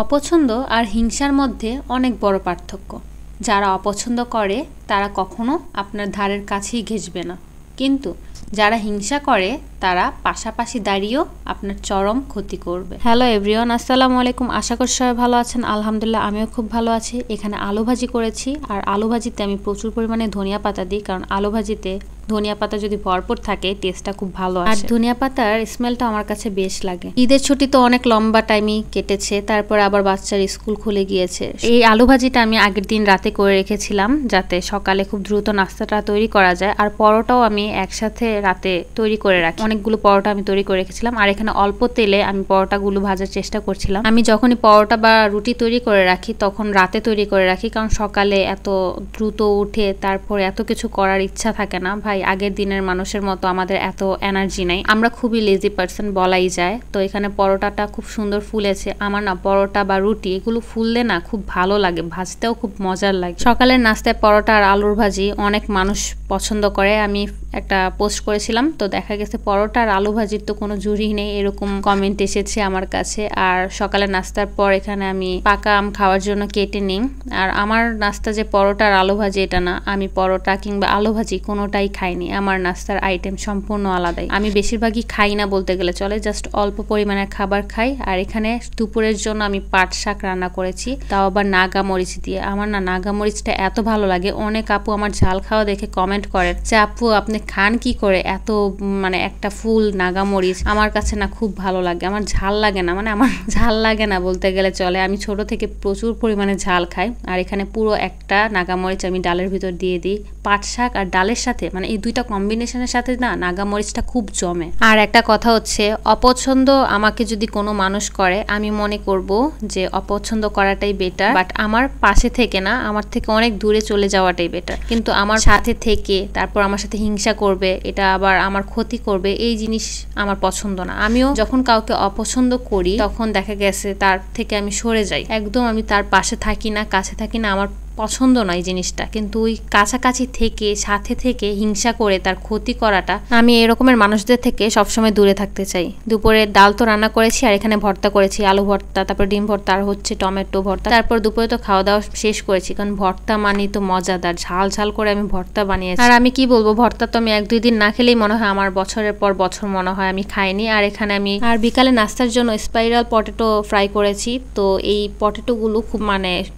অপছন্দ আর হিংসার মধ্যে অনেক বড় পার্থক্য। যারা অপছন্দ করে তারা কখনো আপনার ধারের কাছেই ঘেঁষবে না, কিন্তু যারা হিংসা করে তারা পাশাপাশি দাঁড়িয়েও আপনার চরম ক্ষতি করবে। হ্যালো এভরিওয়ান, আসসালামু আলাইকুম। আশা করি সবাই ভালো আছেন। আলহামদুলিল্লাহ আমিও খুব ভালো আছি। এখানে আলু ভাজি করেছি, আর আলু ভাজিতে আমি প্রচুর পরিমাণে ধনিয়া পাতা দিই, কারণ আলু ভাজিতে ধনিয়া পাতা যদি ভরপুর থাকে টেস্টটা খুব ভালো আসে। আর ধনিয়া পাতার স্মেলটা আমার কাছে বেশ লাগে। ঈদের ছুটি তো অনেক লম্বা টাইমই কেটেছে, তারপর আবার বাচ্চার স্কুল খুলে গিয়েছে। এই আলু ভাজিটা আমি আগের দিন রাতে করে রেখেছিলাম, যাতে সকালে খুব দ্রুত নাস্তাটা তৈরি করা যায়। আর পরোটাও আমি একসাথে রাতে তৈরি করে রাখি। অনেকগুলো পরোটা আমি তৈরি করে রেখেছিলাম, আর এখানে অল্প তেলে আমি পরোটাগুলো ভাজার চেষ্টা করছিলাম। আমি যখনই পরোটা বা রুটি তৈরি করে রাখি তখন রাতে তৈরি করে রাখি, কারণ সকালে এত দ্রুত উঠে তারপরে এত কিছু করার ইচ্ছা থাকে না। ভাই আগের দিনের মানুষের মতো আমাদের এত এনার্জি নাই, আমরা খুবই লেজি পার্সন বলাই যায়। তো এখানে পরোটাটা খুব সুন্দর ফুলেছে। আমার না পরোটা বা রুটি এগুলো ফুললে না খুব ভালো লাগে, ভাজতেও খুব মজার লাগে। সকালের নাস্তায় পরোটা আর আলুর ভাজি অনেক মানুষ পছন্দ করে। আমি একটা পোস্ট করেছিলাম, তো দেখা গেছে পরোটা আর আলু ভাজির তো কোনো জুড়ি নেই, এরকম কমেন্ট এসেছে আমার কাছে। আর সকালের নাস্তার পর এখানে আমি পাকা আম খাওয়ার জন্য কেটে নিই। আর আমার নাস্তা যে পরোটা আর আলু ভাজি এটা না, আমি পরোটা কিংবা আলু ভাজি কোনোটাই খাইনি। আমার নাস্তার আইটেম সম্পূর্ণ আলাদাই। আমি বেশিরভাগই খাই না বলতে গেলে চলে, জাস্ট অল্প পরিমাণের খাবার খাই। আর এখানে দুপুরের জন্য আমি পাট শাক রান্না করেছি, তাও আবার নাগা মরিচ দিয়ে। আমার না নাগা মরিচটা এত ভালো লাগে। অনেক আপু আমার ঝাল খাওয়া দেখে কমেন্ট করে যে আপু আপনি খান কি করে এত, মানে একটা ফুল নাগা মরিচ। আমার কাছে না খুব ভালো লাগে। আমার ঝাল লাগে না, মানে আমার ঝাল লাগে না বলতে গেলে চলে। আমি ছোট থেকে প্রচুর পরিমাণে ঝাল খাই। আর এখানে পুরো একটা নাগা মরিচ আমি ডালের ভিতর দিয়ে দিই। পাট শাক আর ডালের সাথে, মানে এই দুইটা কম্বিনেশনের সাথে না নাগা মরিচটা খুব জমে। আর একটা কথা হচ্ছে, অপছন্দ আমাকে যদি কোনো মানুষ করে আমি মনে করব যে অপছন্দ করাটাই বেটার, বাট আমার পাশে থেকে না, আমার থেকে অনেক দূরে চলে যাওয়াটাই বেটার। কিন্তু আমার সাথে থেকে তারপর আমার সাথে হিংসা করবে, এটা আবার আমার ক্ষতি করবে, এই জিনিস আমার পছন্দ না। আমিও যখন কাউকে অপছন্দ করি তখন দেখা গেছে তার থেকে আমি সরে যাই, একদম আমি তার পাশে থাকি না, কাছে থাকি না। আমার পছন্দ নয় জিনিসটা। কিন্তু ওই কাছাকাছি থেকে সাথে থেকে হিংসা করে তার ক্ষতি করাটা, আমি এরকমের মানুষদের থেকে সবসময় দূরে থাকতে চাই। দুপুরে ডাল তো রান্না করেছি, আর এখানে ভর্তা করেছি, আলু ভর্তা, তারপর ডিম ভর্তা, আর হচ্ছে টমেটো ভর্তা। তারপর দুপুরে তো খাওয়া দাওয়া শেষ করেছি, কারণ ভর্তা মানি তো মজাদার, ঝাল ঝাল করে আমি ভর্তা বানিয়েছি। আর আমি কি বলবো, ভর্তা তো আমি 1-2 দিন না খেলেই মনে হয় আমার বছরের পর বছর মনে হয় আমি খাইনি। আর এখানে আমি আর বিকালে নাস্তার জন্য স্পাইরাল পটেটো ফ্রাই করেছি। তো এই পটেটোগুলো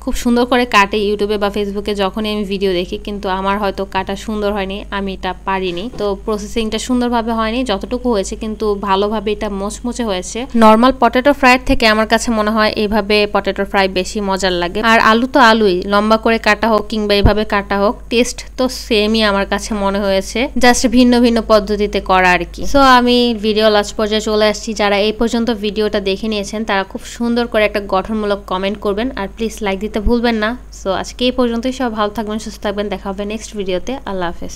খুব সুন্দর করে কাটে ইউটিউবে বা ফেসবুকে যখনই আমি ভিডিও দেখি, কিন্তু আমার হয়তো কাটা সুন্দর হয়নি, আমি এটা পারিনি। তো প্রসেসিংটা সুন্দরভাবে হয়নি, যতটুকু হয়েছে কিন্তু ভালোভাবে এটা মোচমোচে হয়েছে। নর্মাল পটেটো ফ্রাইয়ের থেকে আমার কাছে মনে হয় এইভাবে পটেটো ফ্রাই বেশি মজার লাগে। আর আলু তো আলুই, লম্বা করে কাটা হোক কিংবা এইভাবে কাটা হোক, টেস্ট তো সেমই আমার কাছে মনে হয়েছে, জাস্ট ভিন্ন ভিন্ন পদ্ধতিতে করা আর কি। সো আমি ভিডিও লাস্ট পর্যায়ে চলে আসছি। যারা এই পর্যন্ত ভিডিওটা দেখে নিয়েছেন তারা খুব সুন্দর করে একটা গঠনমূলক কমেন্ট করবেন, আর প্লিজ লাইক দিতে ভুলবেন না। সো আজকে এই পর্যন্তই। সব ভালো থাকবেন, সুস্থ থাকবেন, দেখা হবে নেক্সট ভিডিওতে। আল্লাহ হাফেজ।